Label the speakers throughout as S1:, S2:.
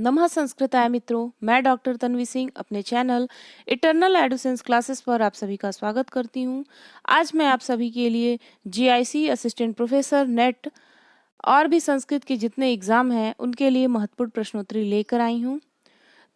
S1: नमः संस्कृताय मित्रों, मैं डॉक्टर तन्वी सिंह अपने चैनल इटर्नल एडुसेंस क्लासेस पर आप सभी का स्वागत करती हूँ। आज मैं आप सभी के लिए जीआईसी असिस्टेंट प्रोफेसर नेट और भी संस्कृत के जितने एग्ज़ाम हैं उनके लिए महत्वपूर्ण प्रश्नोत्तरी लेकर आई हूँ।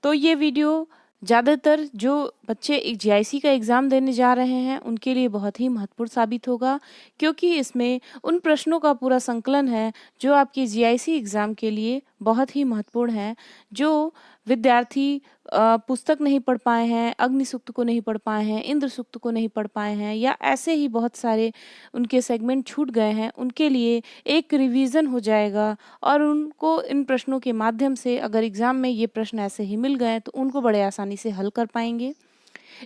S1: तो ये वीडियो ज़्यादातर जो बच्चे एक जीआईसी का एग्ज़ाम देने जा रहे हैं उनके लिए बहुत ही महत्वपूर्ण साबित होगा, क्योंकि इसमें उन प्रश्नों का पूरा संकलन है जो आपके जीआईसी एग्ज़ाम के लिए बहुत ही महत्वपूर्ण है। जो विद्यार्थी पुस्तक नहीं पढ़ पाए हैं, अग्नि सूक्त को नहीं पढ़ पाए हैं, इंद्र सूक्त को नहीं पढ़ पाए हैं, या ऐसे ही बहुत सारे उनके सेगमेंट छूट गए हैं, उनके लिए एक रिवीजन हो जाएगा और उनको इन प्रश्नों के माध्यम से अगर एग्ज़ाम में ये प्रश्न ऐसे ही मिल गए तो उनको बड़े आसानी से हल कर पाएंगे।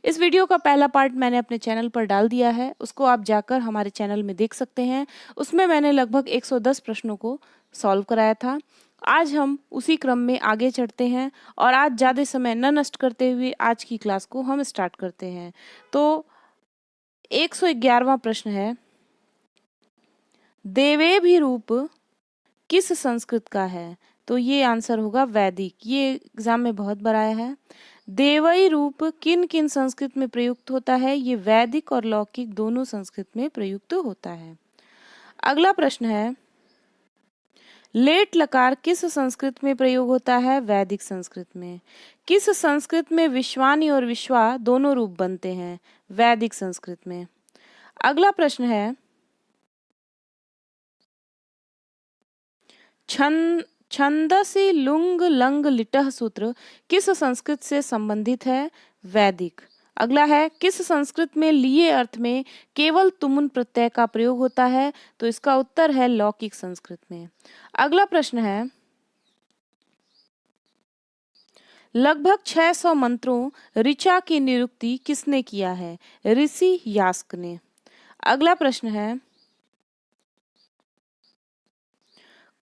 S1: इस वीडियो का पहला पार्ट मैंने अपने चैनल पर डाल दिया है, उसको आप जाकर हमारे चैनल में देख सकते हैं। उसमें मैंने लगभग 110 प्रश्नों को सॉल्व कराया था। आज हम उसी क्रम में आगे चढ़ते हैं और आज ज़्यादा समय न नष्ट करते हुए आज की क्लास को हम स्टार्ट करते हैं। तो 111वां प्रश्न है, देवेभिरूप किस संस्कृत का है? तो ये आंसर होगा वैदिक। ये एग्जाम में बहुत बार आया है। देवई रूप किन किन संस्कृत में प्रयुक्त होता है? ये वैदिक और लौकिक दोनों संस्कृत में प्रयुक्त होता है। अगला प्रश्न है, लेट लकार किस संस्कृत में प्रयोग होता है? वैदिक संस्कृत में। किस संस्कृत में विश्वानी और विश्वा दोनों रूप बनते हैं? वैदिक संस्कृत में। अगला प्रश्न है, छंदसी लुंग लंग लिटह सूत्र किस संस्कृत से संबंधित है? वैदिक। अगला है, किस संस्कृत में लिए अर्थ में केवल तुमुन प्रत्यय का प्रयोग होता है? तो इसका उत्तर है लौकिक संस्कृत में। अगला प्रश्न है, लगभग 600 मंत्रों ऋचा की निरुक्ति किसने किया है? ऋषि यास्क ने। अगला प्रश्न है,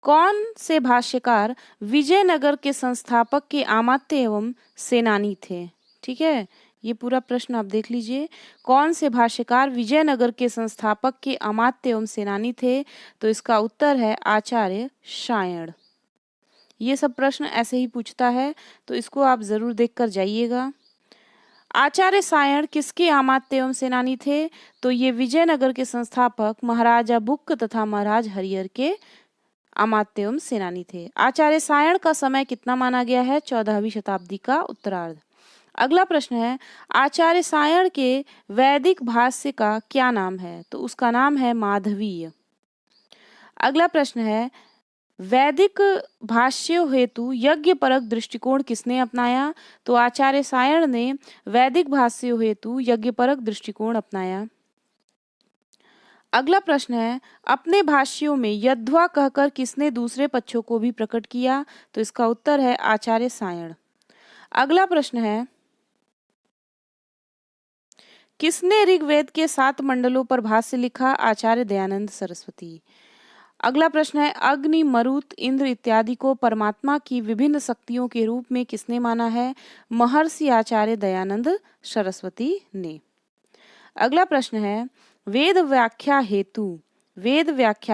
S1: कौन से भाष्यकार विजयनगर के संस्थापक के अमात्य एवं सेनानी थे? ठीक है, ये पूरा प्रश्न आप देख लीजिए। कौन से भाष्यकार विजयनगर के संस्थापक के अमात्य एवं सेनानी थे? तो इसका उत्तर है आचार्य सायण। ये सब प्रश्न ऐसे ही पूछता है, तो इसको आप जरूर देख कर जाइएगा। आचार्य सायण किसके अमात्य एवं सेनानी थे? तो ये विजयनगर के संस्थापक महाराजा बुक्क तथा महाराज हरिहर के अमात्य एवं सेनानी थे। आचार्य सायण का समय कितना माना गया है? 14वीं शताब्दी का उत्तरार्ध। अगला प्रश्न है, आचार्य सायण के वैदिक भाष्य का क्या नाम है? तो उसका नाम है माधवीय। अगला प्रश्न है, वैदिक भाष्य हेतु यज्ञ परक दृष्टिकोण किसने अपनाया? तो आचार्य सायण ने वैदिक भाष्य हेतु यज्ञ परक दृष्टिकोण अपनाया। अगला प्रश्न है, अपने भाष्यों में यद्वा कहकर किसने दूसरे पक्षों को भी प्रकट किया? तो इसका उत्तर है आचार्य सायण। अगला प्रश्न है, किसने ऋग्वेद के 7 मंडलों पर भाष्य लिखा? आचार्य दयानंद सरस्वती। अगला प्रश्न है, अग्नि मरुत इंद्र इत्यादि को परमात्मा की विभिन्न शक्तियों के रूप में किसने माना है? महर्षि आचार्य दयानंद सरस्वती ने। अगला प्रश्न है, वेद व्याख्या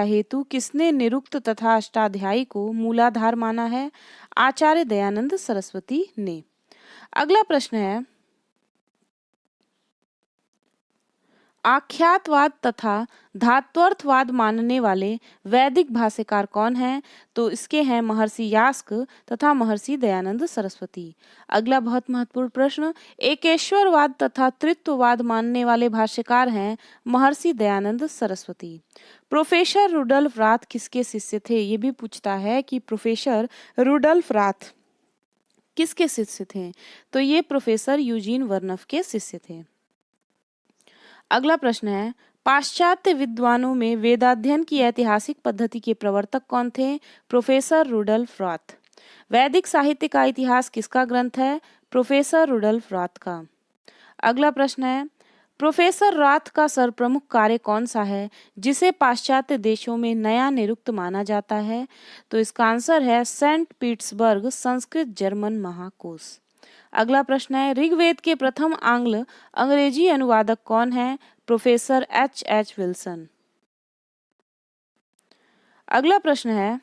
S1: हेतु किसने निरुक्त तथा अष्टाध्यायी को मूलाधार माना है? आचार्य दयानंद सरस्वती ने। अगला प्रश्न है, आख्यातवाद तथा धात्वर्थवाद मानने वाले वैदिक भाष्यकार कौन हैं? तो इसके हैं महर्षि यास्क तथा महर्षि दयानंद सरस्वती। अगला बहुत महत्वपूर्ण प्रश्न, एकेश्वरवाद तथा त्रित्ववाद मानने वाले भाष्यकार हैं महर्षि दयानंद सरस्वती। प्रोफेसर रुडल्फ राथ किसके शिष्य थे? ये भी पूछता है कि प्रोफेसर रुडल्फ राथ किसके शिष्य थे? तो ये प्रोफेसर यूजीन वर्नफ के शिष्य थे। अगला प्रश्न है, पाश्चात्य विद्वानों में वेदाध्ययन की ऐतिहासिक पद्धति के प्रवर्तक कौन थे? Professor Rudolf Roth. वैदिक साहित्य का इतिहास किसका ग्रंथ है? प्रोफेसर रुडल्फ रॉथ का। अगला प्रश्न है, प्रोफेसर रॉथ का सर्वप्रमुख कार्य कौन सा है जिसे पाश्चात्य देशों में नया निरुक्त माना जाता है? तो इसका आंसर है सेंट पीटर्सबर्ग संस्कृत जर्मन महाकोश। अगला प्रश्न है, ऋग्वेद के प्रथम आंग्ल अंग्रेजी अनुवादक कौन है? Professor H Wilson. अगला प्रश्न है,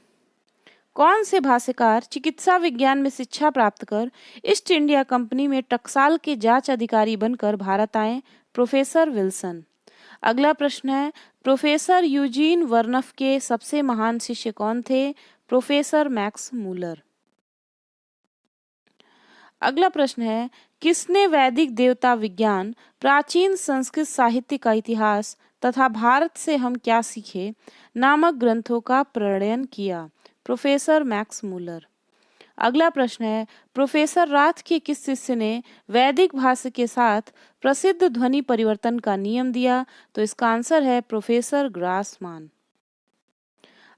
S1: कौन से भाष्यकार चिकित्सा विज्ञान में शिक्षा प्राप्त कर ईस्ट इंडिया कंपनी में टकसाल के जांच अधिकारी बनकर भारत आए? Professor Wilson. अगला प्रश्न है, प्रोफेसर यूजीन वर्नफ के सबसे महान शिष्य कौन थे? Professor Max Muller. अगला प्रश्न है, किसने वैदिक देवता विज्ञान, प्राचीन संस्कृत साहित्य का इतिहास तथा भारत से हम क्या सीखे नामक ग्रंथों का प्रणयन किया? Professor Max Muller. अगला प्रश्न है, प्रोफेसर राथ के किस शिष्य ने वैदिक भाष्य के साथ प्रसिद्ध ध्वनि परिवर्तन का नियम दिया? तो इसका आंसर है प्रोफेसर ग्रासमान।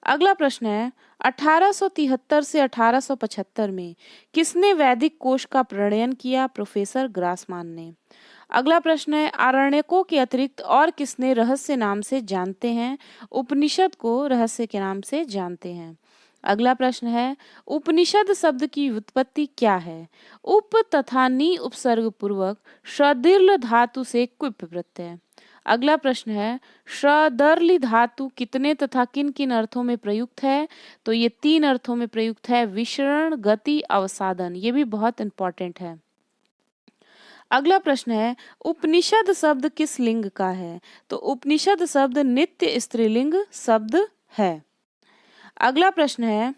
S1: अगला प्रश्न है, 1873 से 1875 में किसने वैदिक कोश का प्रणयन किया? प्रोफेसर ग्रासमान ने। अगला प्रश्न है, आरण्यकों के अतिरिक्त और किसने रहस्य नाम से जानते हैं? उपनिषद को रहस्य के नाम से जानते हैं। अगला प्रश्न है, उपनिषद शब्द की व्युत्पत्ति क्या है? उप तथा नी उपसर्ग पूर्वक श्रदीर्घ धातु से क्विप प्रत्यय। अगला प्रश्न है, श्रदर्ली धातु कितने तथा किन किन अर्थों में प्रयुक्त है? तो ये 3 अर्थों में प्रयुक्त है, विसरण, गति, अवसादन। ये भी बहुत इंपॉर्टेंट है। अगला प्रश्न है, उपनिषद शब्द किस लिंग का है? तो उपनिषद शब्द नित्य स्त्रीलिंग शब्द है। अगला प्रश्न है,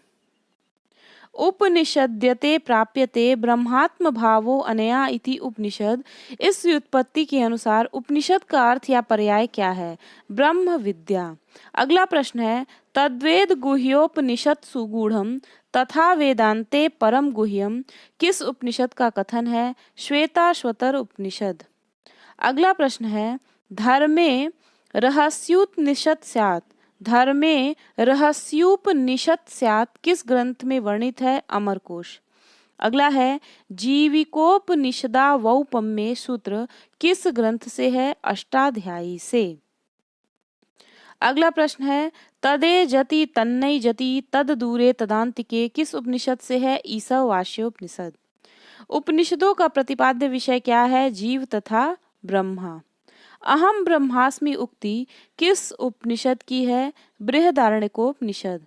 S1: उपनिषद्यते प्राप्यते ब्रह्मात्म भावो अनया इति उपनिषद, इस व्युत्पत्ति के अनुसार उपनिषद का अर्थ या पर्याय क्या है? ब्रह्म विद्या। अगला प्रश्न है, तद्वेद गुह्योपनिषद सुगूढ़म तथा वेदांते परम गुह्यम, किस उपनिषद का कथन है? श्वेताश्वतर उपनिषद। अगला प्रश्न है, धर्मे रहस्योपनिषद स्यात्, धर्मे रहस्योपनिषद स्यात् किस ग्रंथ में वर्णित है? अमरकोश। अगला है, जीविकोपनिषदा वौपम्ये सूत्र किस ग्रंथ से है? अष्टाध्यायी से। अगला प्रश्न है, तदे जति तन्नई जति तद दूरे तदांतिके किस उपनिषद से है? ईशावास्योपनिषद। उपनिषदों का प्रतिपाद्य विषय क्या है? जीव तथा ब्रह्मा। अहम ब्रह्मास्मि उक्ति किस उपनिषद की है? बृहदारण्यकोपनिषद।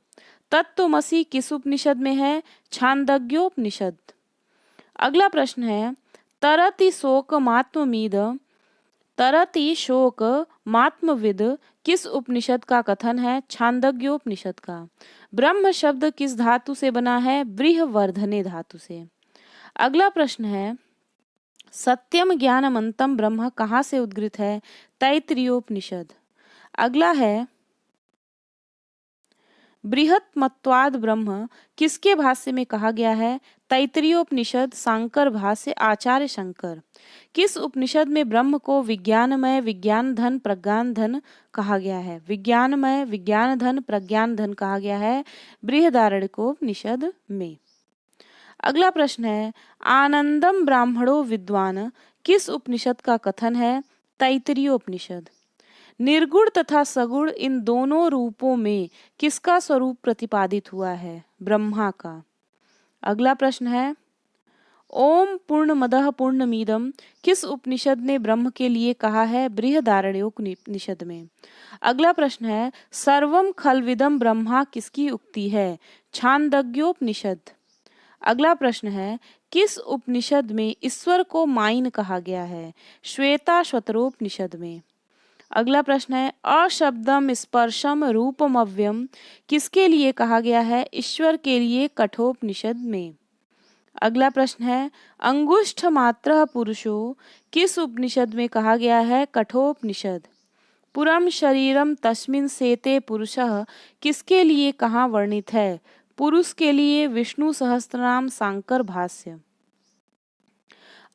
S1: तत्त्वमसि किस उपनिषद में है? छांदोग्योपनिषद। अगला प्रश्न है, तरति शोक मात्ममीद, तरति शोक मात्मविद किस उपनिषद का कथन है? छांदोग्योपनिषद का। ब्रह्म शब्द किस धातु से बना है? बृहवर्धने धातु से। अगला प्रश्न है, सत्यम ज्ञानमंतम ब्रह्म कहाँ से उद्गृत है? तैत्तिरीयोपनिषद। अगला है, बृहत्मत्वाद ब्रह्म किसके भाष्य में कहा गया है? तैत्तिरीयोपनिषद, सांकर भाष्य, आचार्य शंकर। किस उपनिषद में ब्रह्म को विज्ञानमय विज्ञान धन प्रज्ञान धन कहा गया है? विज्ञानमय विज्ञान धन प्रज्ञान धन कहा गया है बृहदारण्यकोपनिषद में। अगला प्रश्न है, आनंदम ब्राह्मणो विद्वान किस उपनिषद का कथन है? तैत्तिरीयोपनिषद। निर्गुण तथा सगुण इन दोनों रूपों में किसका स्वरूप प्रतिपादित हुआ है? ब्रह्मा का। अगला प्रश्न है, ओम पूर्णमदः पूर्णमिदं किस उपनिषद ने ब्रह्म के लिए कहा है? बृहदारण्यकोपनिषद में। अगला प्रश्न है, सर्वम खलविदं ब्रह्मा किसकी उक्ति है? छांदोग्योपनिषद। अगला प्रश्न है, किस उपनिषद में ईश्वर को माइन कहा गया है? श्वेताश्वतरोपनिषद में। अगला प्रश्न है, अशब्दम स्पर्शम रूपम अव्यम किसके लिए कहा गया है? ईश्वर के लिए कठोपनिषद में। अगला प्रश्न है, अंगुष्ठ मात्र पुरुषो किस उपनिषद में कहा गया है? कठोपनिषद। पुरम शरीरम तस्मिन् सेते पुरुषः किसके लिए कहाँ वर्णित है? पुरुष के लिए, विष्णु सहस्त्रनाम, सांकर भाष्य।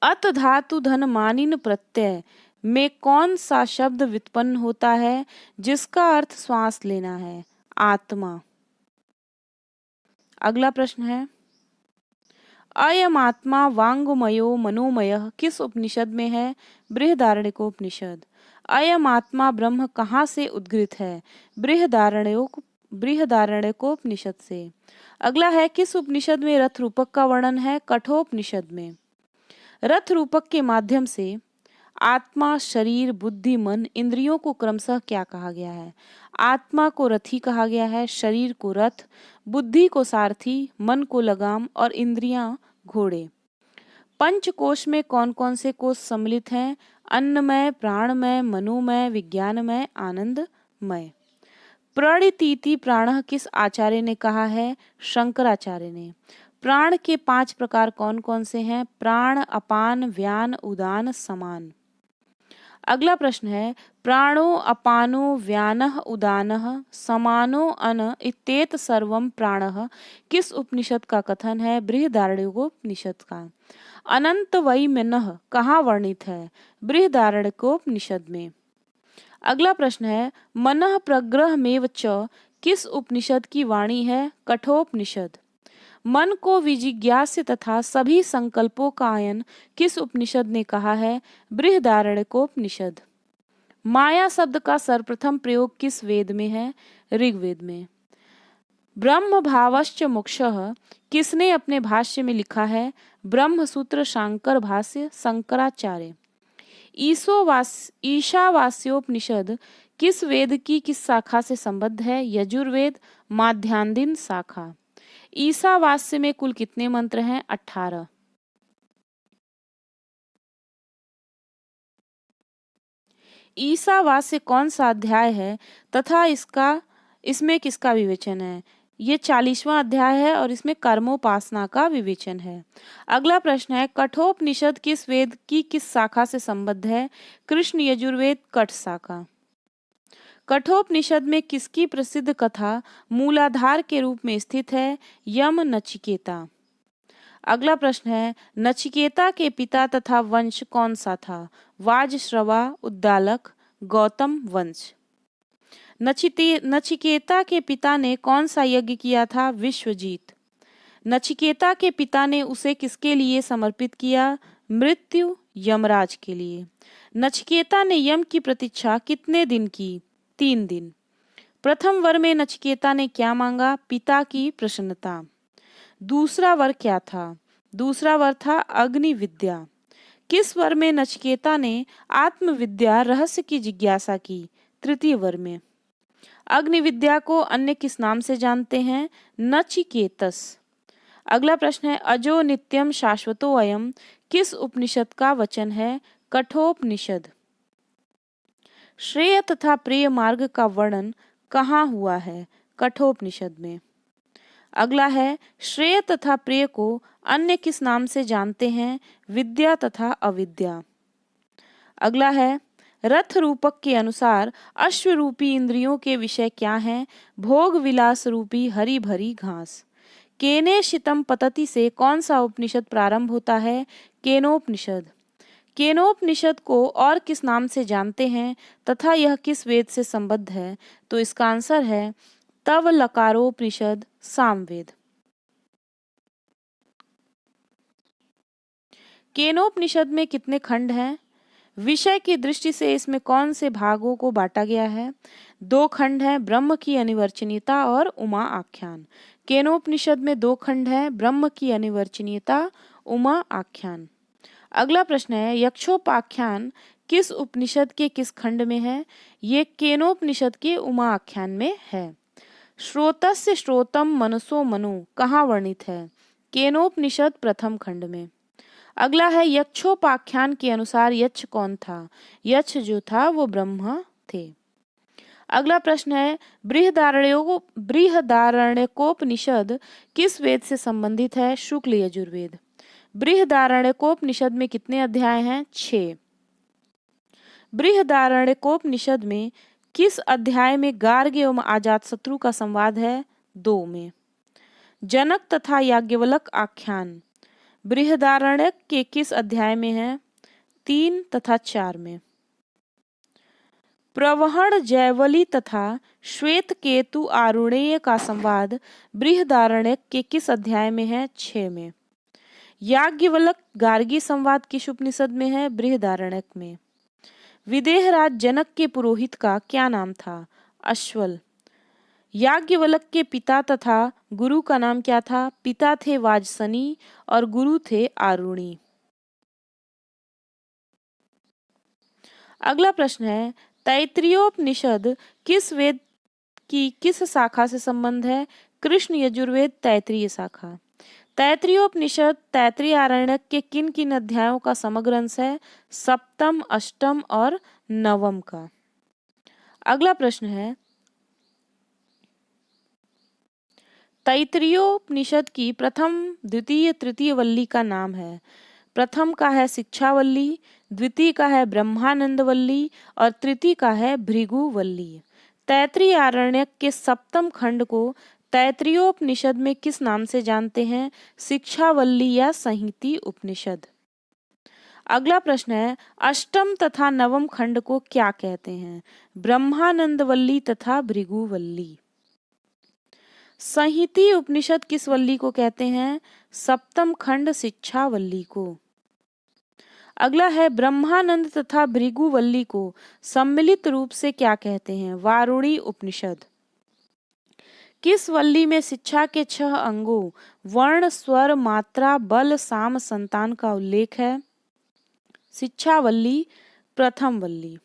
S1: अत धातु धन मानिन प्रत्यय में कौन सा शब्द व्युत्पन्न होता है जिसका अर्थ श्वास लेना है? आत्मा। अगला प्रश्न है, अयम आत्मा वांगमयो मनोमयः किस उपनिषद में है? बृहदारण्यकोपनिषद। अयम आत्मा ब्रह्म कहाँ से उद्गृत है? बृहदारण्यकोपनिषद से। अगला है, किस उपनिषद में रथ रूपक का वर्णन है? कठोपनिषद में। रथ रूपक के माध्यम से आत्मा, शरीर, बुद्धि, मन, इंद्रियों को क्रमशः क्या कहा गया है? आत्मा को रथी कहा गया है, शरीर को रथ, बुद्धि को सारथी, मन को लगाम और इंद्रियां घोड़े। पंचकोश में कौन कौन से कोश सम्मिलित हैं? अन्नमय, प्राणमय, मनोमय, विज्ञानमय, आनंदमय। प्रणितीति प्राणः किस आचार्य ने कहा है? शंकराचार्य ने। प्राण के 5 प्रकार कौन कौन से हैं? प्राण, अपान, व्यान, उदान, समान। अगला प्रश्न है, प्राणो अपानो व्यानः उदानः समानो अन इत्येत सर्वम प्राणः किस उपनिषद का कथन है? बृहदारण्यकोपनिषद का। अनंत वै मनः कहाँ वर्णित है? बृहदारण्यकोपनिषद में। अगला प्रश्न है, मनः प्रग्रहमेव च किस उपनिषद की वाणी है? कठोपनिषद। मन को विजिज्ञास्य तथा सभी संकल्पों का आयन किस उपनिषद ने कहा है? बृहदारण्यकोपनिषद। माया शब्द का सर्वप्रथम प्रयोग किस वेद में है? ऋग्वेद में। ब्रह्म भावश्च मोक्षः किसने अपने भाष्य में लिखा है? ब्रह्मसूत्र शांकर भाष्य शंकराचार्य। ईशावास्योपनिषद किस वेद की किस शाखा से संबद्ध है? यजुर्वेद माध्यान्दिन शाखा। ईशावास्य में कुल कितने मंत्र हैं? 18। ईशावास्य कौन सा अध्याय है तथा इसमें किसका विवेचन है? ये 40वां अध्याय है और इसमें कर्मोपासना का विवेचन है। अगला प्रश्न है, कठोपनिषद किस वेद की किस शाखा से संबद्ध है? कृष्ण यजुर्वेद कठ शाखा। कठोपनिषद में किसकी प्रसिद्ध कथा मूलाधार के रूप में स्थित है? यम नचिकेता। अगला प्रश्न है, नचिकेता के पिता तथा वंश कौन सा था? वाजश्रवा, उद्दालक, गौतम वंश। नचिकेता के पिता ने कौन सा यज्ञ किया था? विश्वजीत। नचिकेता के पिता ने उसे किसके लिए समर्पित किया? मृत्यु यमराज के लिए। नचिकेता ने यम की प्रतीक्षा कितने दिन की? 3 दिन। प्रथम वर में नचिकेता ने क्या मांगा? पिता की प्रसन्नता। दूसरा वर क्या था? दूसरा वर था अग्नि विद्या। किस वर में नचिकेता ने आत्मविद्या रहस्य की जिज्ञासा की? तृतीय वर में। अग्नि विद्या को अन्य किस नाम से जानते हैं? नचिकेतस। अगला प्रश्न है, अजो नित्यम शाश्वतो अयम किस उपनिषद का वचन है? कठोपनिषद। श्रेय तथा प्रिय मार्ग का वर्णन कहाँ हुआ है? कठोपनिषद में। अगला है, श्रेय तथा प्रिय को अन्य किस नाम से जानते हैं? विद्या तथा अविद्या। अगला है, रथ रूपक के अनुसार अश्व रूपी इंद्रियों के विषय क्या हैं? भोग विलास रूपी हरी भरी घास। केने शितम पतति से कौन सा उपनिषद प्रारंभ होता है? केनोपनिषद। केनोपनिषद को और किस नाम से जानते हैं तथा यह किस वेद से संबद्ध है? तो इसका आंसर है तव लकारोपनिषद सामवेद। केनोपनिषद में कितने खंड हैं? विषय की दृष्टि से इसमें कौन से भागों को बांटा गया है? 2 खंड हैं, ब्रह्म की अनिर्वचनीयता और उमा आख्यान। केनोपनिषद में 2 खंड हैं, ब्रह्म की अनिर्वचनीयता, उमा आख्यान। अगला प्रश्न है, यक्षोपाख्यान किस उपनिषद के किस खंड में है? ये केनोपनिषद के उमा आख्यान में है। श्रोतस्य श्रोतम मनसो मनु कहाँ वर्णित है? केनोपनिषद प्रथम खंड में। अगला है, यक्षोपाख्यान के अनुसार यक्ष कौन था? यक्ष जो था वो ब्रह्मा थे। अगला प्रश्न है, बृहदारण्यकोपनिषद किस वेद से संबंधित है? शुक्ल यजुर्वेद। बृहदारण्यकोपनिषद में कितने अध्याय हैं? 6। बृहदारण्यकोपनिषद में किस अध्याय में गार्ग एवं अजातशत्रु का संवाद है? 2 में। जनक तथा याज्ञवल्क आख्यान बृहदारण्यक के किस अध्याय में है? 3 तथा 4 में। प्रवहण जयवली तथा श्वेत केतु आरुणेय का संवाद बृहदारण्यक के किस अध्याय में है? 6 में। याज्ञवल्क गार्गी संवाद किस उपनिषद में है? बृहदारण्यक में। विदेहराज जनक के पुरोहित का क्या नाम था? अश्वल। याज्ञवल्क के पिता तथा गुरु का नाम क्या था? पिता थे वाजसनी और गुरु थे आरुणि। अगला प्रश्न है, तैत्तिरीयोपनिषद किस वेद की किस शाखा से संबंध है? कृष्ण यजुर्वेद तैत्तिरीय शाखा। तैत्तिरीयोपनिषद तैत्तिरीय आरण्यक के किन किन अध्यायों का समग्र अंश है? सप्तम, अष्टम और नवम का। अगला प्रश्न है, तैत्तिरीयोपनिषद की प्रथम, द्वितीय, तृतीय वल्ली का नाम है। प्रथम का है शिक्षावल्ली, द्वितीय का है ब्रह्मानंदवल्ली और तृतीय का है भृगुवल्ली। तैत्तिरीय आरण्यक के सप्तम खंड को तैत्तिरीयोपनिषद में किस नाम से जानते हैं? शिक्षावल्ली या संहिता उपनिषद। अगला प्रश्न है, अष्टम तथा नवम खंड को क्या कहते हैं? ब्रह्मानंदवल्ली तथा भृगुवल्ली। संहिता उपनिषद किस वल्ली को कहते हैं? सप्तम खंड शिक्षावल्ली को। अगला है, ब्रह्मानंद तथा भृगुवल्ली को सम्मिलित रूप से क्या कहते हैं? वारुणी उपनिषद। किस वल्ली में शिक्षा के 6 अंगों वर्ण, स्वर, मात्रा, बल, साम, संतान का उल्लेख है? शिक्षावल्ली, प्रथम वल्ली।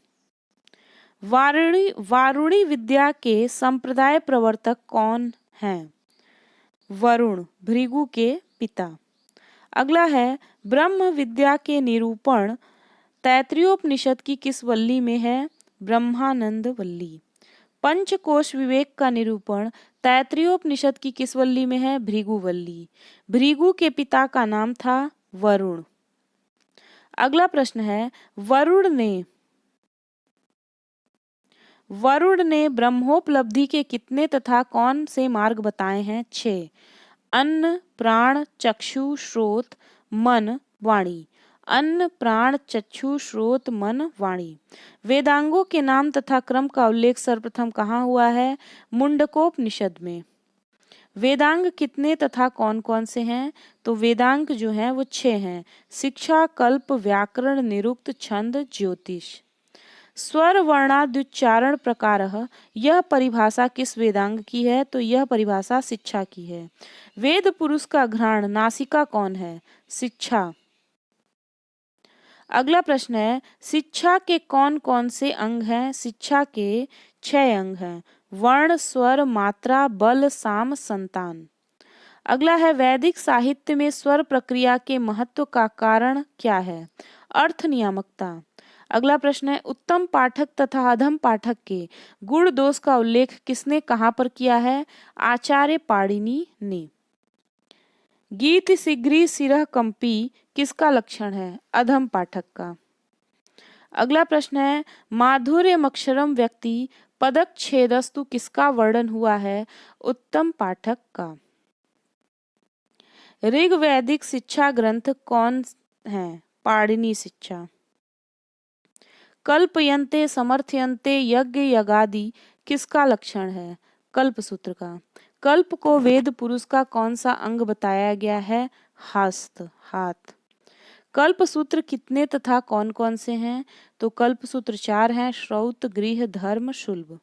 S1: वारुणी विद्या के संप्रदाय प्रवर्तक कौन हैं? वरुण, भृगु के पिता। अगला है, ब्रह्म विद्या के निरूपण तैत्तिरीयोपनिषद की किस वल्ली में है? ब्रह्मानंद वल्ली। पंचकोश विवेक का निरूपण तैत्तिरीयोपनिषद की किस वल्ली में है? भृगुवल्ली। भृगु के पिता का नाम था वरुण। अगला प्रश्न है, वरुण ने ब्रह्मोपलब्धि के कितने तथा कौन से मार्ग बताए हैं? 6। अन्न, प्राण, चक्षु, श्रोत, मन, वाणी। अन्न, प्राण, चक्षु, श्रोत, मन, वाणी। वेदांगों के नाम तथा क्रम का उल्लेख सर्वप्रथम कहाँ हुआ है? मुंडकोपनिषद में। वेदांग कितने तथा कौन कौन से हैं? तो वेदांग जो हैं वो 6 हैं। शिक्षा, कल्प, व्याकरण, निरुक्त, छंद, ज्योतिष। स्वर वर्णाद्युच्चारण प्रकारः, यह परिभाषा किस वेदांग की है? तो यह परिभाषा शिक्षा की है। वेद पुरुष का घ्राण नासिका कौन है? शिक्षा। अगला प्रश्न है, शिक्षा के कौन कौन से अंग हैं? शिक्षा के 6 अंग हैं। वर्ण, स्वर, मात्रा, बल, साम, संतान। अगला है, वैदिक साहित्य में स्वर प्रक्रिया के महत्व का कारण क्या है? अर्थ नियामकता। अगला प्रश्न है, उत्तम पाठक तथा अधम पाठक के गुण दोष का उल्लेख किसने कहाँ पर किया है? आचार्य पाणिनि ने। गीत शीघ्री सिरह कंपी किसका लक्षण है? अधम पाठक का। अगला प्रश्न है, माधुर्यमक्षरम व्यक्ति पदक छेदस्तु किसका वर्णन हुआ है? उत्तम पाठक का। ऋग्वैदिक शिक्षा ग्रंथ कौन है? पाणिनि शिक्षा। कल्पयन्ते समर्थयन्ते यज्ञ यगादि किसका लक्षण है? कल्पसूत्र का। कल्प को वेद पुरुष का कौन सा अंग बताया गया है? हस्त, हाथ। कल्पसूत्र कितने तथा कौन कौन से हैं? तो कल्पसूत्र 4 हैं, श्रौत, गृह, धर्म, शुल्ब।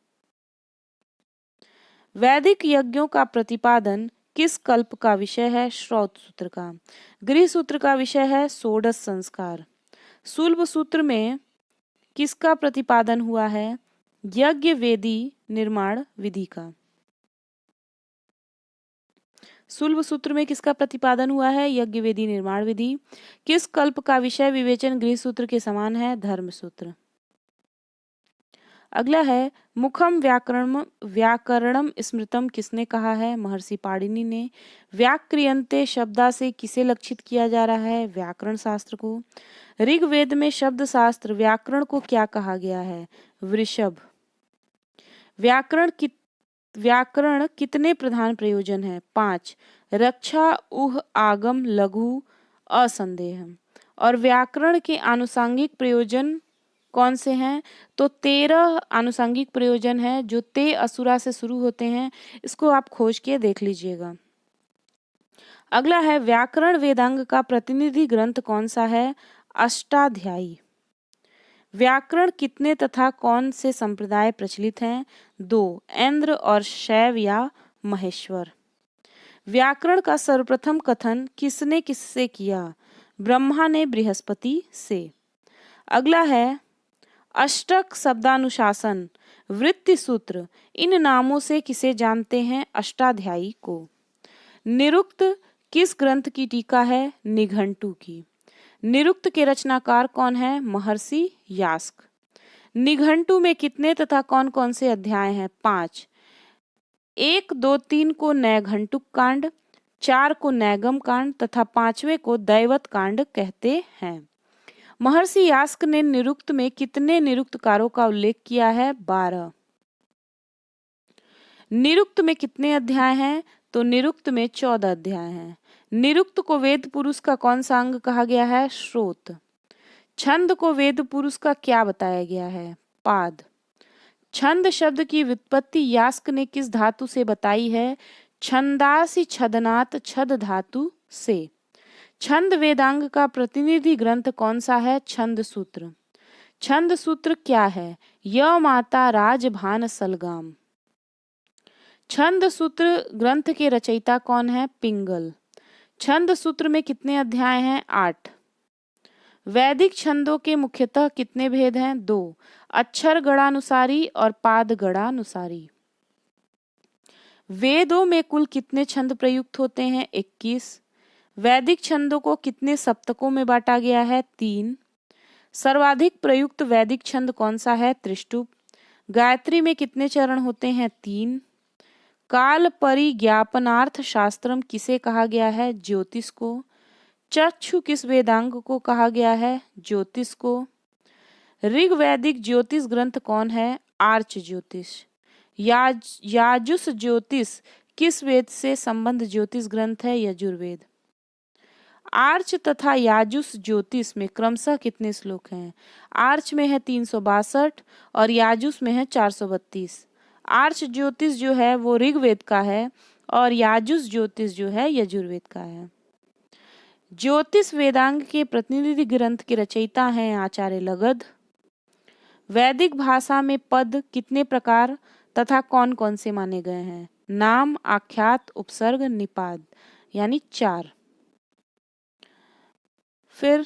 S1: वैदिक यज्ञों का प्रतिपादन किस कल्प का विषय है? श्रौत सूत्र का। गृह सूत्र का विषय है षोडश संस्कार। शुल्ब सूत्र में किसका प्रतिपादन हुआ है? यज्ञ वेदी निर्माण विधि का। शुल्ब सूत्र में किसका प्रतिपादन हुआ है? यज्ञ वेदी निर्माण विधि। किस कल्प का विषय विवेचन गृह सूत्र के समान है? धर्म सूत्र। अगला है, मुखम व्याकरणम स्मृतम किसने कहा है? महर्षि पाणिनि ने। व्याक्रियन्ते शब्दा से किसे लक्षित किया जा रहा है? व्याकरण शास्त्र को। ऋग्वेद में शब्द शास्त्र व्याकरण को क्या कहा गया है? वृषभ। व्याकरण कितने प्रधान प्रयोजन है? 5। रक्षा, उह, आगम, लघु, असंदेह। और व्याकरण के आनुषंगिक प्रयोजन कौन से हैं? तो 13 आनुषंगिक प्रयोजन है जो ते असुरा से शुरू होते हैं। इसको आप खोज के देख लीजिएगा। अगला है, व्याकरण वेदांग का प्रतिनिधि ग्रंथ कौन सा है? अष्टाध्यायी। व्याकरण कितने तथा कौन से संप्रदाय प्रचलित हैं? 2। ऐन्द्र और शैव या महेश्वर। व्याकरण का सर्वप्रथम कथन किसने किससे किया? ब्रह्मा ने बृहस्पति से। अगला है, अष्टक, शब्दानुशासन, वृत्ति सूत्र, इन नामों से किसे जानते हैं? अष्टाध्यायी को। निरुक्त किस ग्रंथ की टीका है? निघंटु की। निरुक्त के रचनाकार कौन है? महर्षि यास्क। निघंटु में कितने तथा कौन कौन से अध्याय हैं? 5। 1, 2, 3 को नैघंटुक कांड, 4 को नैगम कांड तथा 5वें को दैवत कांड कहते हैं। महर्षि यास्क ने निरुक्त में कितने निरुक्तकारों का उल्लेख किया है? 12। निरुक्त में कितने अध्याय हैं? तो निरुक्त में 14 अध्याय हैं। निरुक्त को वेद पुरुष का कौन सा अंग कहा गया है? श्रोत। छंद को वेद पुरुष का क्या बताया गया है? पाद। छंद शब्द की व्युत्पत्ति यास्क ने किस धातु से बताई है? छंदासी छदनात, छद धातु से। छंद वेदांग का प्रतिनिधि ग्रंथ कौन सा है? छंद सूत्र। छंद सूत्र क्या है? य माता राजभान सलगाम। छंद सूत्र ग्रंथ के रचयिता कौन है? पिंगल। छंद सूत्र में कितने अध्याय हैं? 8। वैदिक छंदों के मुख्यतः कितने भेद हैं? 2। अक्षर गणानुसारी और पाद गणानुसारी। वेदों में कुल कितने छंद प्रयुक्त होते हैं? 21। वैदिक छंदों को कितने सप्तकों में बांटा गया है? 3। सर्वाधिक प्रयुक्त वैदिक छंद कौन सा है? त्रिष्टुप। गायत्री में कितने चरण होते हैं? 3। काल परिज्ञापनार्थ शास्त्रम किसे कहा गया है? ज्योतिष को। चक्षु किस वेदांग को कहा गया है? ज्योतिष को। ऋग्वैदिक ज्योतिष ग्रंथ कौन है? आर्च ज्योतिष। याजुस ज्योतिष किस वेद से संबंध ज्योतिष ग्रंथ है? यजुर्वेद। आर्च तथा याजुस ज्योतिष में क्रमशः कितने श्लोक हैं? आर्च में है 362 और याजुस में है 432। आर्च ज्योतिष जो है वो ऋग्वेद का है और याजुस ज्योतिष जो है यजुर्वेद का है। ज्योतिष वेदांग के प्रतिनिधि ग्रंथ के रचयिता हैं आचार्य लगध। वैदिक भाषा में पद कितने प्रकार तथा कौन कौन से माने गए हैं? नाम, आख्यात, उपसर्ग, निपात, यानी 4। फिर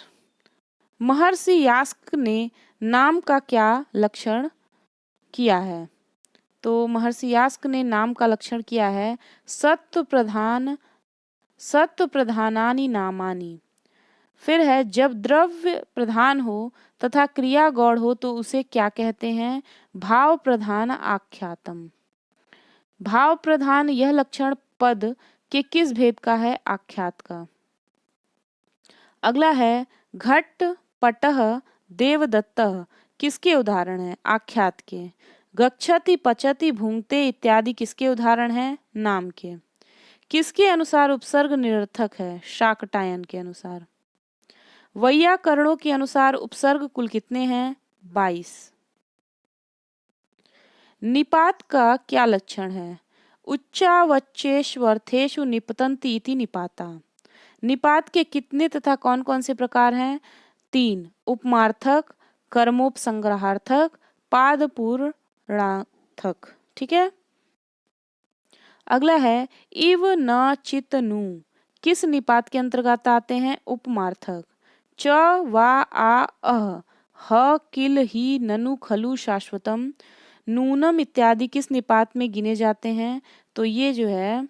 S1: महर्षि यास्क ने नाम का क्या लक्षण किया है? तो महर्षि यास्क ने नाम का लक्षण किया है सत्व प्रधानानि नामानि। फिर है जब द्रव्य प्रधान हो तथा क्रिया गौड़ हो तो उसे क्या कहते हैं? भाव प्रधान आख्यातम। भाव प्रधान यह लक्षण पद के किस भेद का है? आख्यात का। अगला है घट, पटह, देवदत्तः किसके उदाहरण है? आख्यात के। गच्छति, पचति, भूंगते इत्यादि किसके उदाहरण हैं? नाम के। किसके अनुसार उपसर्ग निरर्थक है? शाकटायन के अनुसार। वैयाकरणों के अनुसार उपसर्ग कुल कितने हैं? 22। निपात का क्या लक्षण है? उच्चावच्चेष्वर्थेषु निपतन्ति इति निपाता। निपात के कितने तथा कौन कौन से प्रकार हैं? 3। उपमार्थक, कर्मोपसंग्रहार्थक, पादपूर्णार्थक। ठीक है। अगला है इव न चित नु किस निपात के अंतर्गत आते हैं? उपमार्थक। च वा आ अह ह किल ही ननु खलु शाश्वतम, नूनम इत्यादि किस निपात में गिने जाते हैं? तो ये जो है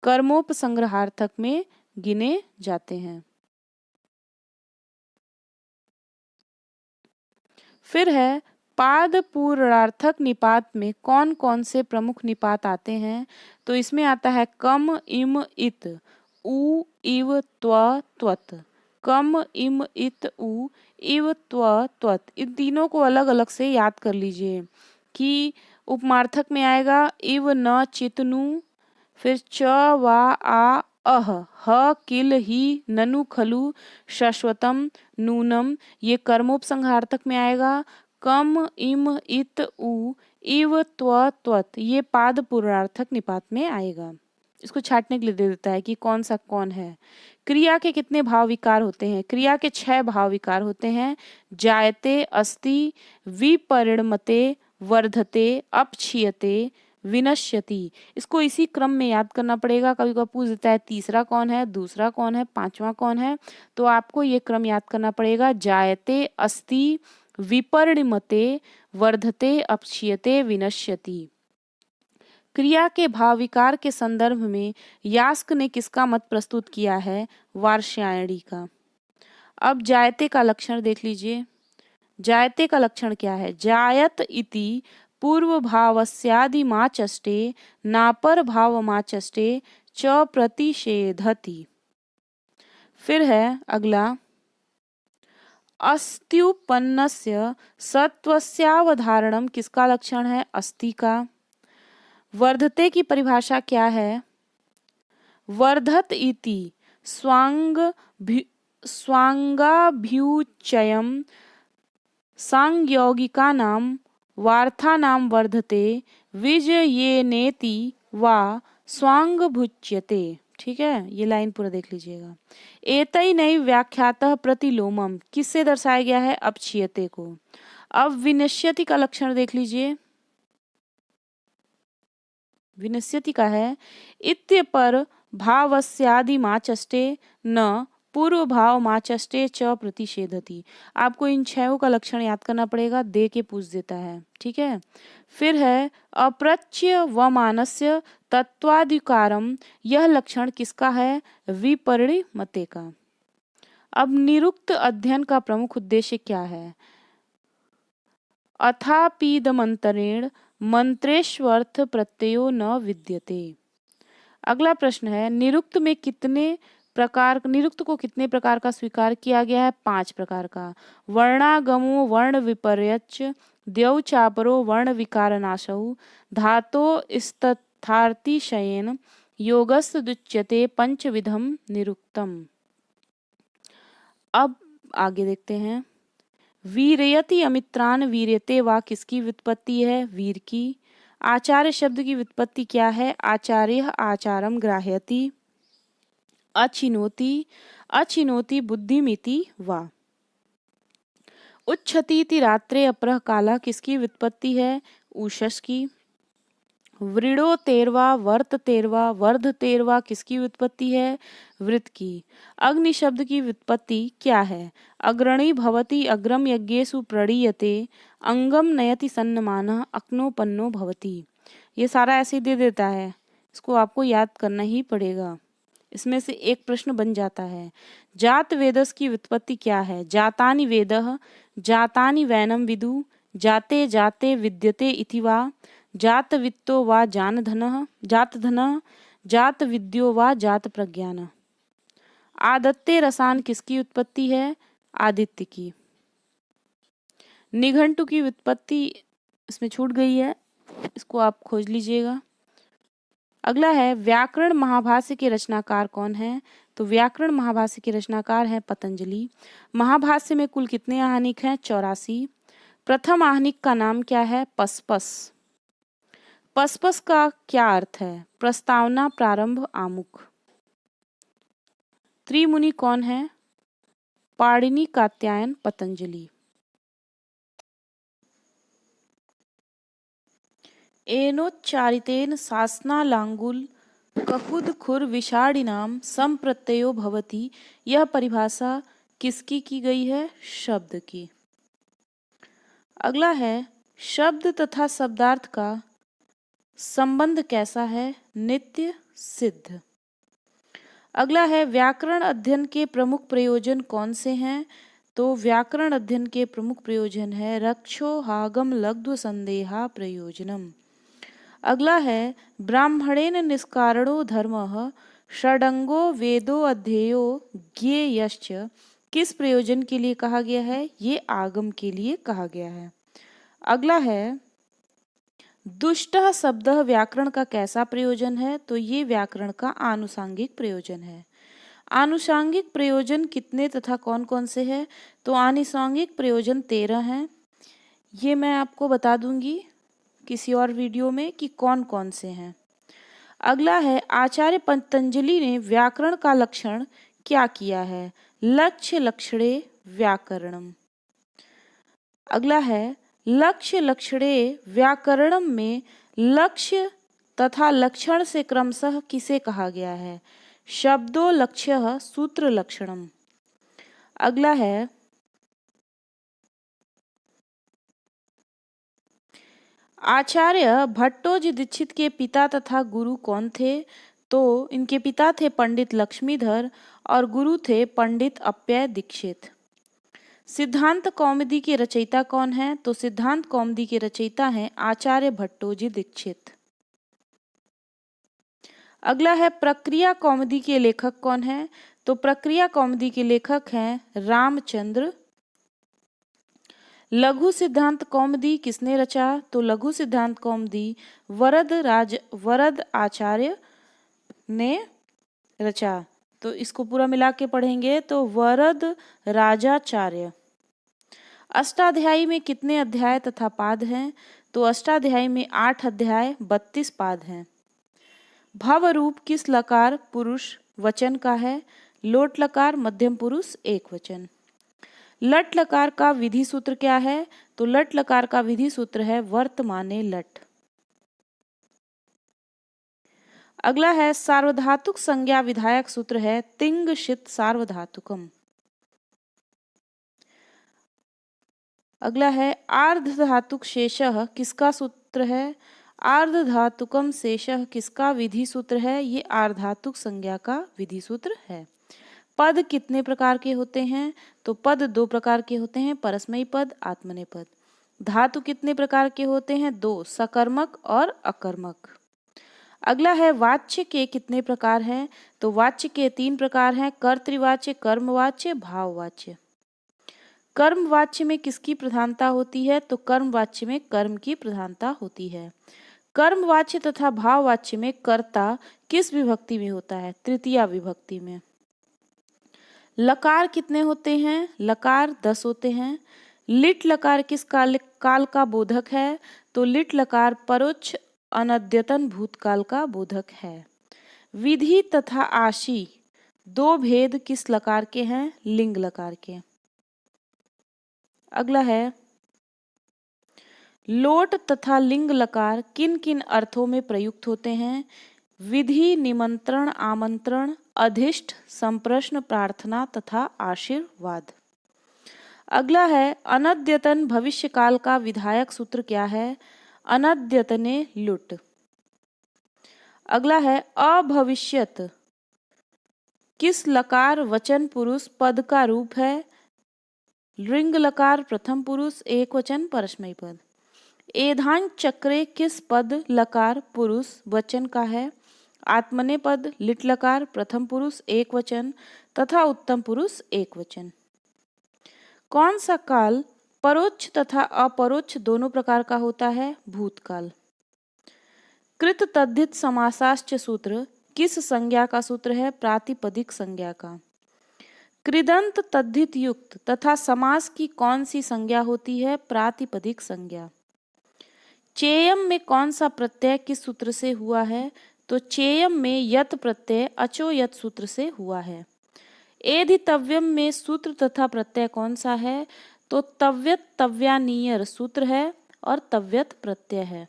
S1: कर्मोपसंग्रहार्थक में गिने जाते हैं। फिर है पाद पूर्णार्थक निपात में कौन कौन से प्रमुख निपात आते हैं? तो इसमें आता है कम, इम, इत, उ, इव, त्व, त्वत। कम, इम, इत, उ, इव, त्व, त्वत। इन तीनों को अलग अलग से याद कर लीजिए कि उपमार्थक में आएगा इव न चित नु, फिर च वा आ अह ह किल ही ननु खलु शाश्वतम नूनम, ये कर्मोपसंहार्थक में आएगा। कम, इम, इत, उ, इव, त्व, त्वत, ये पाद पूर्णार्थक निपात में आएगा। इसको छाटने के लिए दे देता है कि कौन सा कौन है। क्रिया के कितने भाव विकार होते हैं? क्रिया के 6 भाव विकार होते हैं। जायते, अस्ति, विपरिणमते, वर्धते, अपक्षीयते, विनश्यति। इसको इसी क्रम में याद करना पड़ेगा। कभी कभी पूछ देता है तीसरा कौन है, दूसरा कौन है, पांचवा कौन है, तो आपको ये क्रम याद करना पड़ेगा। जायते, अस्ति, विपरिणमते, वर्धते, अपक्षीयते, विनश्यति। क्रिया के भाव विकार के संदर्भ में यास्क ने किसका मत प्रस्तुत किया है? वार्ष्यायणी का। अब जायते का लक्षण देख लीजिए। जायते का लक्षण क्या है? जायत इति पूर्व भावस्यादिमाचष्टे नापर भावमाचष्टे च प्रतिषेधति। फिर है अगला, अस्त्युपन्नस्य सत्वस्यावधारणम किसका लक्षण है? अस्ति का। वर्धते की परिभाषा क्या है? वर्धत इति स्वांगाभ्युच्चयम् सांयौगिकानां वार्थानां वर्धते विजयेनेति वा स्वांगभुच्यते। ठीक है, ये लाइन पूरा देख लीजिएगा। एतैनैव व्याख्यातः प्रतिलोमम किससे दर्शाया गया है? अपक्षीयते को। अब विनश्यति का लक्षण देख लीजिए। विनश्यति का है इत्यपर भावस्यादिमाचष्टे न पूर्व भाव माचष्टे च प्रतिषेधति। आपको इन छहों का लक्षण याद करना पड़ेगा, दे के पूछ देता है। ठीक है, फिर है अप्रच्य व मानस्य तत्वाधिकारम, यह लक्षण किसका है? विपरिणमते का। अब निरुक्त अध्ययन का प्रमुख उद्देश्य क्या है? अथापीदमंतरेण मंत्रेष्वर्थ प्रत्ययो न विद्यते। अगला प्रश्न है, निरुक्त में कितने प्रकार, निरुक्त को कितने प्रकार का स्वीकार किया गया है? 5 प्रकार का। वर्णागमो वर्ण विपर्यच, द्यौ चापरो वर्ण विकारनाशौ, धातो स्तथार्तिशयेन योगस्तदुच्यते पंचविधम निरुक्तम। अब आगे देखते हैं। वीरयति अमित्रान वीर्यते वा किसकी व्युत्पत्ति है? वीर की। आचार्य शब्द की व्युत्पत्ति क्या है? आचार्य आचारम ग्राह्यति। अचिनोति, अचिनोति बुद्धिमिति वा। उच्छतीति रात्रे अपरः काला किसकी व्युत्पत्ति है? उषस की। वृणो तेरवा, वर्त तेरवा, वर्ध तेरवा किसकी व्युत्पत्ति है? वृत की। अग्नि शब्द की व्युत्पत्ति क्या है? अग्रणी भवति, अग्रम यज्ञेषु प्रणीयते, अंगम नयति सन्नमानः, अक्नोपन्नो भवति। ये सारा ऐसे ही दे देता है, इसको आपको याद करना ही पड़ेगा। इसमें से एक प्रश्न बन जाता है। जात वेदस की व्युत्पत्ति क्या है? जातानि वेदः, जातानि वैनम विदु, जाते जाते विद्यते इति वा, जात वित्तो वा जानधनः, जात धनः, जात विद्यो वा जात प्रज्ञान। आदत्ते रसान किसकी उत्पत्ति है? आदित्य की। निघंटु की व्युत्पत्ति इसमें छूट गई है, इसको आप खोज लीजिएगा। अगला है, व्याकरण महाभाष्य के रचनाकार कौन है? तो व्याकरण महाभाष्य के रचनाकार हैं पतंजलि। महाभाष्य में कुल कितने आहनिक हैं? 84। प्रथम आहनिक का नाम क्या है? पसपस। पसपस का क्या अर्थ है? प्रस्तावना, प्रारंभ, आमुख। त्रिमुनि कौन है? पाणिनि, कात्यायन, पतंजलि। एनोच्चारितेन शासनालांगुल ककुद खुर विषाणिनाम संप्रत्ययो भवति, यह परिभाषा किसकी की गई है? शब्द की। अगला है, शब्द तथा शब्दार्थ का संबंध कैसा है? नित्य सिद्ध। अगला है, व्याकरण अध्ययन के प्रमुख प्रयोजन कौन से हैं? तो व्याकरण अध्ययन के प्रमुख प्रयोजन है रक्षोहागम लघ्व संदेहा प्रयोजनम। अगला है, ब्राह्मणेन निष्कारणो धर्मः षडंगो वेदो अध्येयो ज्ञेयश्च किस प्रयोजन के लिए कहा गया है? ये आगम के लिए कहा गया है। अगला है, दुष्टः शब्दः व्याकरण का कैसा प्रयोजन है? तो ये व्याकरण का आनुषांगिक प्रयोजन है। आनुषांगिक प्रयोजन कितने तथा कौन कौन से हैं? तो आनुषांगिक प्रयोजन 13 हैं। ये मैं आपको बता दूंगी किसी और वीडियो में कि कौन कौन से हैं। अगला है, आचार्य पतंजलि ने व्याकरण का लक्षण क्या किया है? लक्ष्य लक्षणे व्याकरणम। अगला है, लक्ष्य लक्षणे व्याकरणम में लक्ष्य तथा लक्षण से क्रमशः किसे कहा गया है? शब्दो लक्ष्यः सूत्र लक्षणम। अगला है, आचार्य भट्टोजी दीक्षित के पिता तथा गुरु कौन थे? तो इनके पिता थे पंडित लक्ष्मीधर और गुरु थे पंडित अप्पय दीक्षित। सिद्धांत कौमुदी के रचयिता कौन है? तो सिद्धांत कौमुदी के रचयिता हैं आचार्य भट्टोजी दीक्षित। अगला है प्रक्रिया कौमुदी के लेखक कौन है? तो प्रक्रिया कौमुदी के लेखक हैं रामचंद्र। लघु सिद्धांत कौमुदी किसने रचा? तो लघु सिद्धांत कौमुदी वरद आचार्य ने रचा। तो इसको पूरा मिला के पढ़ेंगे तो वरद राजाचार्य। अष्टाध्यायी में कितने अध्याय तथा पाद हैं? तो अष्टाध्यायी में 8 अध्याय 32 पाद हैं। भवरूप किस लकार पुरुष वचन का है? लोट लकार मध्यम पुरुष एक वचन। लट लकार का विधि सूत्र क्या है? तो लट लकार का विधि सूत्र है वर्तमाने लट। अगला है सार्वधातुक संज्ञा विधायक सूत्र है तिंग शित सार्वधातुकम। अगला है आर्धधातुक शेषः किसका सूत्र है? आर्धधातुकम शेषः किसका विधि सूत्र है? ये आर्धधातुक संज्ञा का विधि सूत्र है। पद कितने प्रकार के होते हैं? तो पद 2 प्रकार के होते हैं, परस्मयी पद, आत्मनेय पद। धातु कितने प्रकार के होते हैं? 2, सकर्मक और अकर्मक। अगला है वाच्य के कितने प्रकार हैं? तो वाच्य के 3 प्रकार हैं, कर्तृवाच्य, कर्मवाच्य, भाववाच्य। कर्मवाच्य में किसकी प्रधानता होती है? तो कर्मवाच्य में कर्म की प्रधानता होती है। कर्मवाच्य तथा भाववाच्य में कर्ता किस विभक्ति में होता है? तृतीया विभक्ति में। लकार कितने होते हैं? लकार 10 होते हैं। लिट लकार किस काल का बोधक है? तो लिट लकार परोक्ष अनद्यतन भूतकाल का बोधक है। विधि तथा आशी 2 भेद किस लकार के हैं? लिंग लकार के। अगला है लोट तथा लिंग लकार किन किन अर्थों में प्रयुक्त होते हैं? विधि, निमंत्रण, आमंत्रण, अधिष्ठ, संप्रश्न, प्रार्थना तथा आशीर्वाद। अगला है अनद्यतन भविष्य काल का विधायक सूत्र क्या है? अनद्यतने लुट। अगला है अभविष्यत किस लकार वचन पुरुष पद का रूप है? लिंग लकार प्रथम पुरुष एक वचन परस्मयी पद। एधान चक्रे किस पद लकार पुरुष वचन का है? आत्मनेय पद, लिट लकार प्रथम पुरुष एक वचन तथा उत्तम पुरुष एक वचन। कौन सा काल परोक्ष तथा अपरोक्ष दोनों प्रकार का होता है? भूतकाल। कृत तद्धित समासाश्च सूत्र किस संज्ञा का सूत्र है? प्रातिपदिक संज्ञा का। कृदंत तद्धित युक्त तथा समास की कौन सी संज्ञा होती है? प्रातिपदिक संज्ञा। चेयम में कौन सा प्रत्यय किस सूत्र से हुआ है? तो चेयम में यत प्रत्यय अचो यत सूत्र से हुआ है। एधितव्यम में सूत्र तथा प्रत्यय कौन सा है? तो तव्यत तव्यानीयर सूत्र है और तव्यत प्रत्यय है।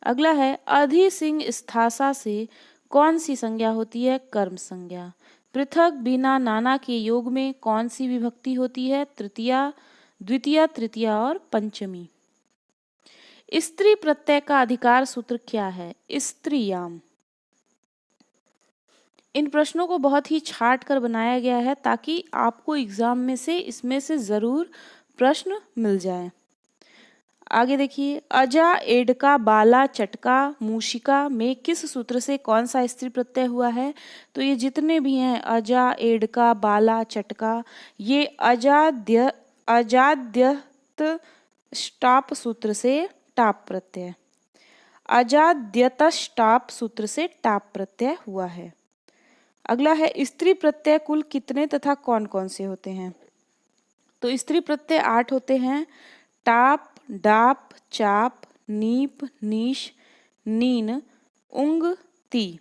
S1: अगला है अधि सिंह स्थासा से कौन सी संज्ञा होती है? कर्म संज्ञा। पृथक बिना नाना के योग में कौन सी विभक्ति होती है? तृतीया, द्वितीया, तृतीया और पंचमी। स्त्री प्रत्यय का अधिकार सूत्र क्या है? स्त्रियाम। इन प्रश्नों को बहुत ही छाट कर बनाया गया है ताकि आपको एग्जाम में से इसमें से जरूर प्रश्न मिल जाए। आगे देखिए, अजा, एडका, बाला, चटका, मूशिका में किस सूत्र से कौन सा स्त्री प्रत्यय हुआ है? तो ये जितने भी हैं अजा, एडका, बाला, चटका, ये अजाद्यत स्टाप सूत्र से टाप प्रत्यय, अजाद्यत स्टाप सूत्र से टाप प्रत्यय हुआ है। अगला है स्त्री प्रत्यय कुल कितने तथा कौन कौन से होते हैं? तो स्त्री प्रत्यय 8 होते हैं, टाप, डाप, चाप, नीप, नीश, नीन, उंग, ती।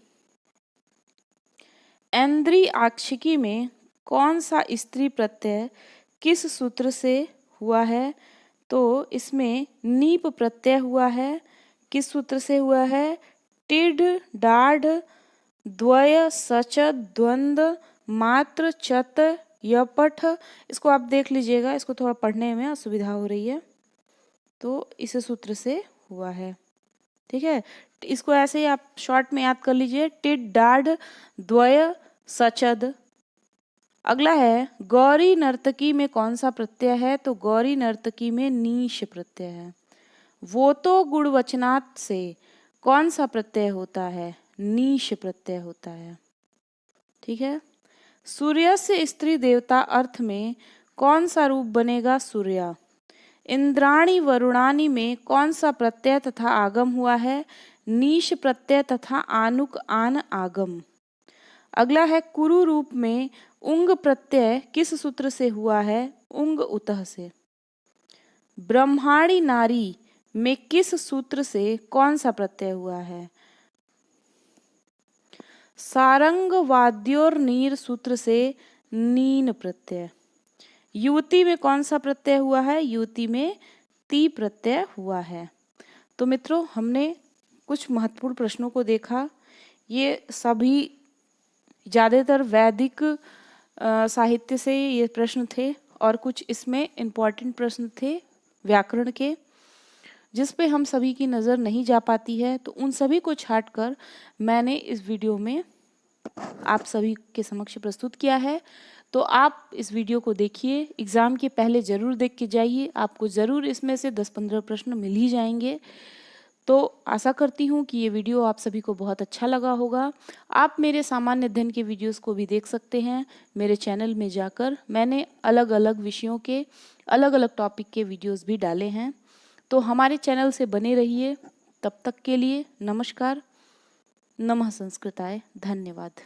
S1: ऐन्द्री आक्षिकी में कौन सा स्त्री प्रत्यय किस सूत्र से हुआ है? तो इसमें नीप प्रत्यय हुआ है। किस सूत्र से हुआ है? टिड, डाढ़, द्वय, सच, द्वंद, मात्र, चत, यपठ। इसको आप देख लीजिएगा, इसको थोड़ा पढ़ने में असुविधा हो रही है। तो इस सूत्र से हुआ है। ठीक है, इसको ऐसे ही आप शॉर्ट में याद कर लीजिए, टिड डाढ़ द्वय सचद। अगला है गौरी नर्तकी में कौन सा प्रत्यय है, तो गौरी नर्तकी में नीश प्रत्यय है। वो तो गुणवचनात् से कौन सा प्रत्यय होता है, नीश प्रत्यय होता है। ठीक है, सूर्यस्य स्त्री देवता अर्थ में कौन सा रूप बनेगा, सूर्या। इंद्राणी वरुणानी में कौन सा प्रत्यय तथा आगम हुआ है, नीश प्रत्यय तथा आनुक आन आगम। अगला है कुरु रूप में उंग प्रत्यय किस सूत्र से हुआ है, उंग उतः से। ब्रह्माणी नारी में किस सूत्र से कौन सा प्रत्यय हुआ है, सारंग वाद्योर नीर सूत्र से नीन प्रत्यय। युवती में कौन सा प्रत्यय हुआ है, युवती में ती प्रत्यय हुआ है। तो मित्रों, हमने कुछ महत्वपूर्ण प्रश्नों को देखा। ये सभी ज़्यादातर वैदिक साहित्य से ये प्रश्न थे और कुछ इसमें इम्पॉर्टेंट प्रश्न थे व्याकरण के, जिस पे हम सभी की नज़र नहीं जा पाती है। तो उन सभी को छाट कर मैंने इस वीडियो में आप सभी के समक्ष प्रस्तुत किया है। तो आप इस वीडियो को देखिए, एग्ज़ाम के पहले ज़रूर देख के जाइए, आपको ज़रूर इसमें से 10-15 प्रश्न मिल ही जाएंगे। तो आशा करती हूँ कि ये वीडियो आप सभी को बहुत अच्छा लगा होगा। आप मेरे सामान्य अध्ययन के वीडियोस को भी देख सकते हैं मेरे चैनल में जाकर। मैंने अलग अलग विषयों के अलग अलग टॉपिक के वीडियोस भी डाले हैं। तो हमारे चैनल से बने रहिए। तब तक के लिए नमस्कार। नमः संस्कृताय। धन्यवाद।